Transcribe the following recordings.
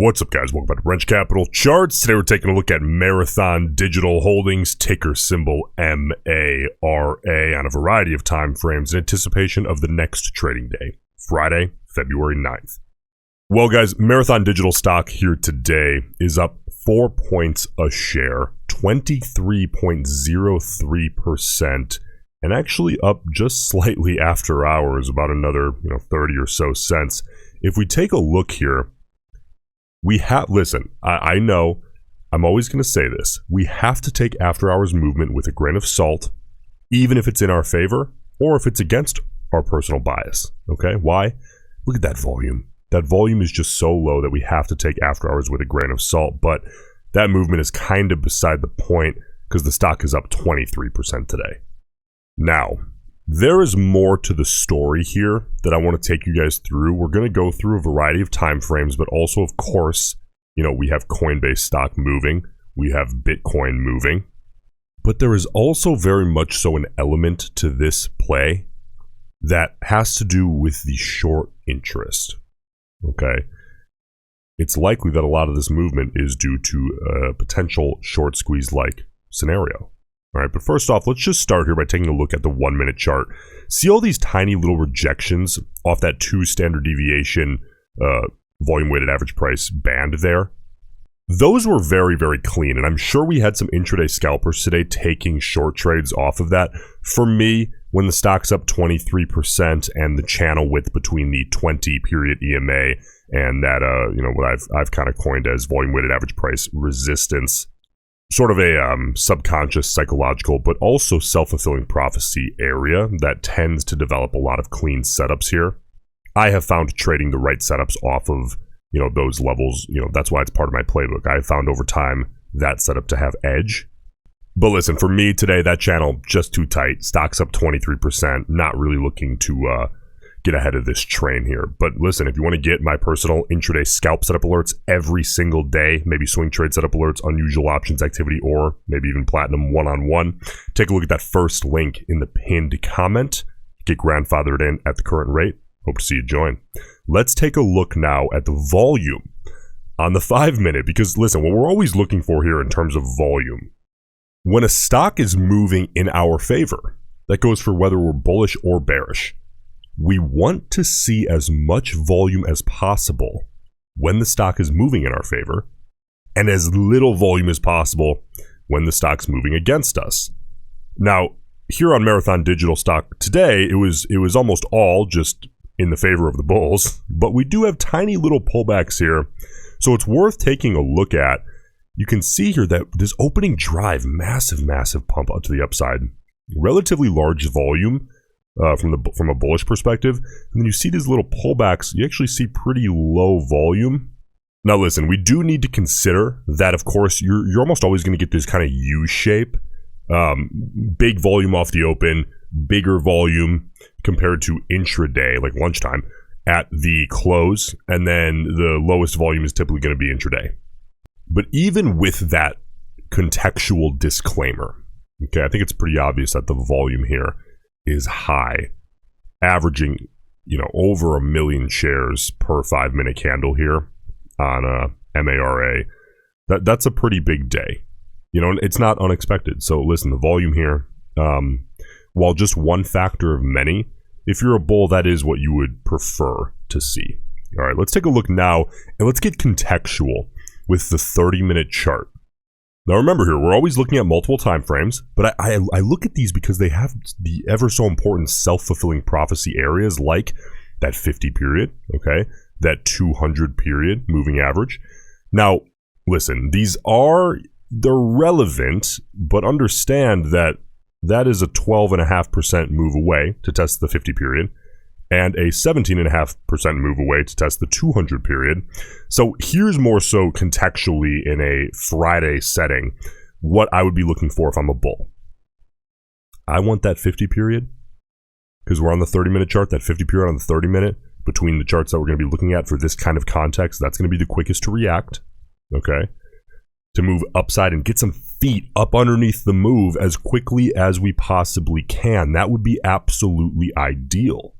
What's up, guys? Welcome back to Roensch Capital Charts. Today we're taking a look at Marathon Digital Holdings, ticker symbol MARA, on a variety of time frames in anticipation of the next trading day, Friday, February 9th. Well, guys, Marathon Digital stock here today is up 4 points a share, 23.03%, and actually up just slightly after hours, about another 30 or so cents. If we take a look here, we have, listen, I know, I'm always going to say this, we have to take after hours movement with a grain of salt, even if it's in our favor or if it's against our personal bias, okay? Why? Look at that volume. That volume is just so low that we have to take after hours with a grain of salt, but that movement is kind of beside the point because the stock is up 23% today. Now, there is more to the story here that I want to take you guys through. We're going to go through a variety of time frames, but also, of course, we have Coinbase stock moving. We have Bitcoin moving. But there is also very much so an element to this play that has to do with the short interest. Okay? It's likely that a lot of this movement is due to a potential short squeeze-like scenario. All right, but first off, let's just start here by taking a look at the 1 minute chart. See all these tiny little rejections off that 2 standard deviation volume weighted average price band there? Those were very, very clean, and I'm sure we had some intraday scalpers today taking short trades off of that. For me, when the stock's up 23% and the channel width between the 20 period EMA and that what I've kind of coined as volume weighted average price resistance, sort of a subconscious, psychological, but also self-fulfilling prophecy area that tends to develop a lot of clean setups here. I have found trading the right setups off of, those levels, that's why it's part of my playbook. I have found over time that setup to have edge. But listen, for me today, that channel just too tight. Stock's up 23%, not really looking to get ahead of this train here. But listen, if you want to get my personal intraday scalp setup alerts every single day, maybe swing trade setup alerts, unusual options activity, or maybe even platinum one-on-one, take a look at that first link in the pinned comment. Get grandfathered in at the current rate. Hope to see you join. Let's take a look now at the volume on the 5 minute, because listen, what we're always looking for here in terms of volume, when a stock is moving in our favor, that goes for whether we're bullish or bearish. We want to see as much volume as possible when the stock is moving in our favor, and as little volume as possible when the stock's moving against us. Now, here on Marathon Digital stock today, it was almost all just in the favor of the bulls, but we do have tiny little pullbacks here, so it's worth taking a look at. You can see here that this opening drive, massive pump up to the upside, relatively large volume, from a bullish perspective, and then you see these little pullbacks. You actually see pretty low volume. Now listen, we do need to consider that, of course, you're almost always going to get this kind of U shape, big volume off the open, bigger volume compared to intraday, like lunchtime, at the close, and then the lowest volume is typically going to be intraday. But even with that contextual disclaimer, okay, I think it's pretty obvious that the volume here is high, averaging over 1 million shares per 5 minute candle here on MARA. That's a pretty big day, and it's not unexpected. So listen, the volume here, while just one factor of many, if you're a bull, that is what you would prefer to see. All right, let's take a look now, and let's get contextual with the 30-minute chart. Now remember here, we're always looking at multiple time frames, but I look at these because they have the ever so important self-fulfilling prophecy areas like that 50 period, okay, that 200 period moving average. Now, listen, they're relevant, but understand that is a 12.5% move away to test the 50 period, and a 17.5% move away to test the 200 period. So here's more so contextually in a Friday setting, what I would be looking for if I'm a bull. I want that 50 period, because we're on the 30-minute chart, that 50 period on the 30-minute, between the charts that we're going to be looking at for this kind of context, that's going to be the quickest to react, okay? To move upside and get some feet up underneath the move as quickly as we possibly can. That would be absolutely ideal.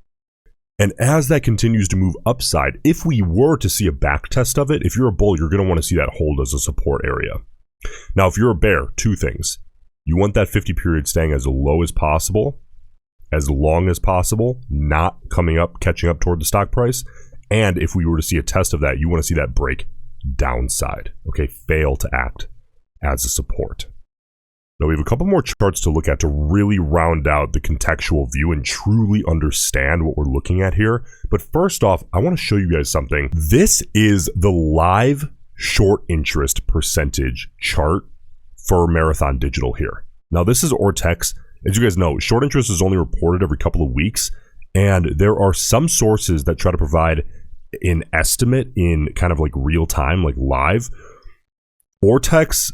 And as that continues to move upside, if we were to see a back test of it, if you're a bull, you're going to want to see that hold as a support area. Now, if you're a bear, two things. You want that 50 period staying as low as possible, as long as possible, not coming up, catching up toward the stock price. And if we were to see a test of that, you want to see that break downside, okay, fail to act as a support. Now, we have a couple more charts to look at to really round out the contextual view and truly understand what we're looking at here. But first off, I want to show you guys something. This is the live short interest percentage chart for Marathon Digital here. Now, this is Ortex. As you guys know, short interest is only reported every couple of weeks, and there are some sources that try to provide an estimate in kind of like real time, like live. Ortex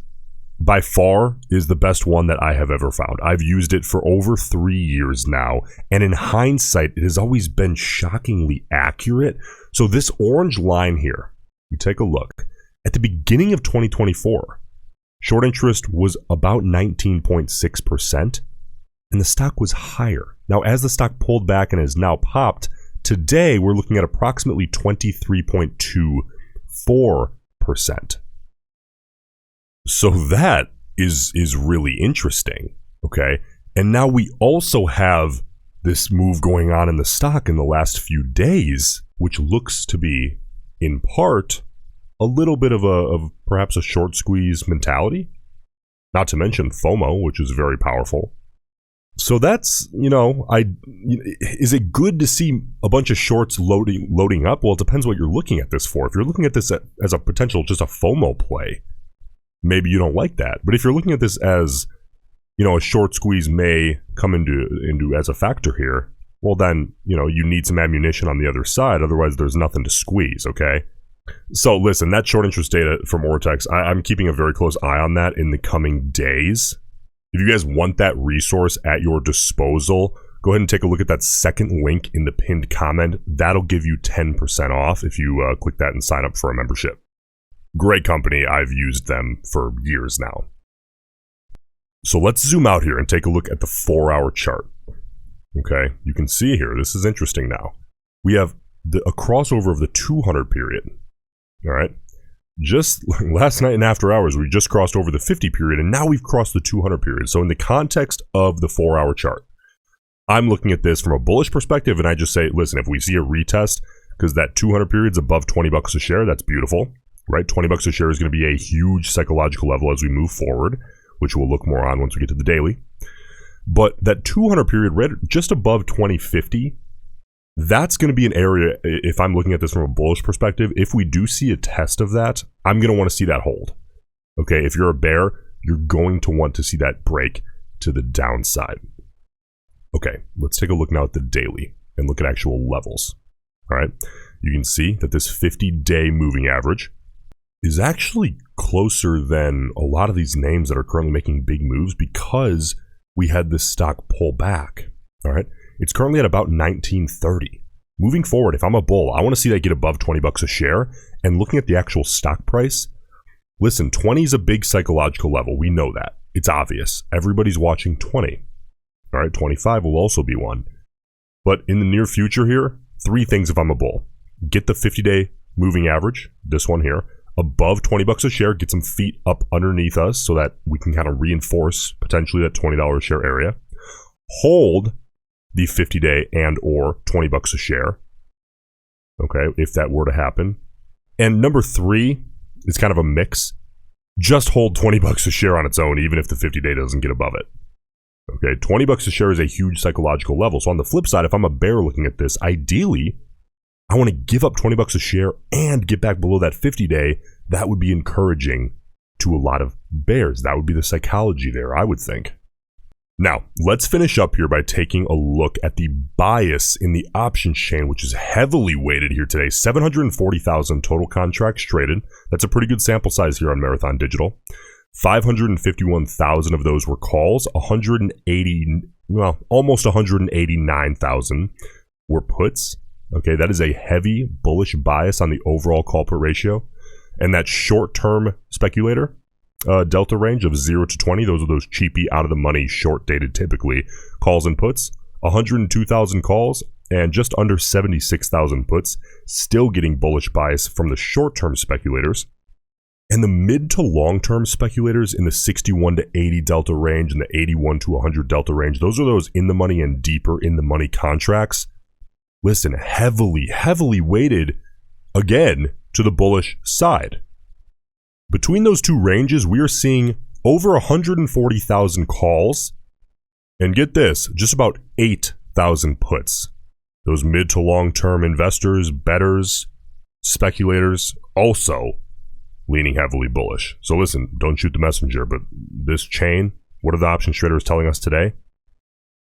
by far is the best one that I have ever found. I've used it for over 3 years now, and in hindsight, it has always been shockingly accurate. So this orange line here, you take a look. At the beginning of 2024, short interest was about 19.6%, and the stock was higher. Now, as the stock pulled back and has now popped, today we're looking at approximately 23.24%. So that is really interesting, okay? And now we also have this move going on in the stock in the last few days, which looks to be, in part, a little bit of perhaps a short squeeze mentality. Not to mention FOMO, which is very powerful. So that's, is it good to see a bunch of shorts loading up? Well, it depends what you're looking at this for. If you're looking at this as a potential, just a FOMO play, maybe you don't like that. But if you're looking at this as, a short squeeze may come into as a factor here, well then, you need some ammunition on the other side. Otherwise, there's nothing to squeeze, okay? So listen, that short interest data from Ortex, I'm keeping a very close eye on that in the coming days. If you guys want that resource at your disposal, go ahead and take a look at that second link in the pinned comment. That'll give you 10% off if you click that and sign up for a membership. Great company. I've used them for years now. So let's zoom out here and take a look at the 4-hour chart. Okay, you can see here, this is interesting now. We have a crossover of the 200 period. All right. Just last night and after hours, we just crossed over the 50 period, and now we've crossed the 200 period. So in the context of the 4-hour chart, I'm looking at this from a bullish perspective, and I just say, listen, if we see a retest, because that 200 period is above $20 a share, that's beautiful, right? $20 a share is going to be a huge psychological level as we move forward, which we'll look more on once we get to the daily. But that 200 period right just above 2050, that's going to be an area, if I'm looking at this from a bullish perspective, if we do see a test of that, I'm going to want to see that hold. Okay, if you're a bear, you're going to want to see that break to the downside. Okay, let's take a look now at the daily and look at actual levels. All right, you can see that this 50-day moving average is actually closer than a lot of these names that are currently making big moves because we had this stock pull back. All right. It's currently at about 1930. Moving forward, if I'm a bull, I want to see that get above $20 a share. And looking at the actual stock price, listen, 20 is a big psychological level. We know that. It's obvious. Everybody's watching 20. All right, 25 will also be one. But in the near future here, 3 things if I'm a bull. Get the 50-day moving average, this one here, above $20 a share, get some feet up underneath us so that we can kind of reinforce potentially that $20 a share area. Hold the 50-day and or $20 a share, okay, if that were to happen. And number 3 is kind of a mix. Just hold $20 a share on its own, even if the 50-day doesn't get above it. Okay, $20 a share is a huge psychological level. So on the flip side, if I'm a bear looking at this, ideally, I want to give up $20 a share and get back below that 50-day. That would be encouraging to a lot of bears. That would be the psychology there, I would think. Now, let's finish up here by taking a look at the bias in the options chain, which is heavily weighted here today. 740,000 total contracts traded. That's a pretty good sample size here on Marathon Digital. 551,000 of those were calls. Almost 189,000 were puts. Okay, that is a heavy bullish bias on the overall call put ratio. And that short-term speculator delta range of 0 to 20, those are those cheapy, out-of-the-money, short-dated, typically, calls and puts. 102,000 calls and just under 76,000 puts, still getting bullish bias from the short-term speculators. And the mid to long-term speculators in the 61 to 80 delta range and the 81 to 100 delta range, those are those in the money and deeper in the money contracts. Listen, heavily weighted, again, to the bullish side. Between those two ranges, we are seeing over 140,000 calls, and get this, just about 8,000 puts. Those mid to long-term investors, bettors, speculators, also leaning heavily bullish. So listen, don't shoot the messenger, but this chain, what are the options traders telling us today?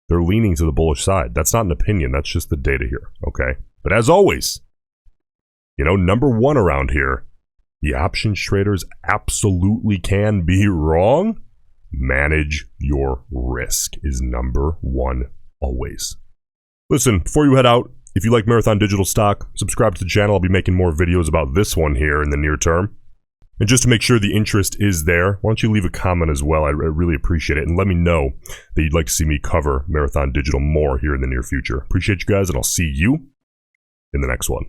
They're leaning to the bullish side. That's not an opinion, that's just the data here, okay? But as always, you know, number one around here, the options traders absolutely can be wrong. Manage your risk is number one always. Listen, before you head out, if you like Marathon Digital stock, subscribe to the channel. I'll be making more videos about this one here in the near term. And just to make sure the interest is there, why don't you leave a comment as well? I really appreciate it. And let me know that you'd like to see me cover Marathon Digital more here in the near future. Appreciate you guys, and I'll see you in the next one.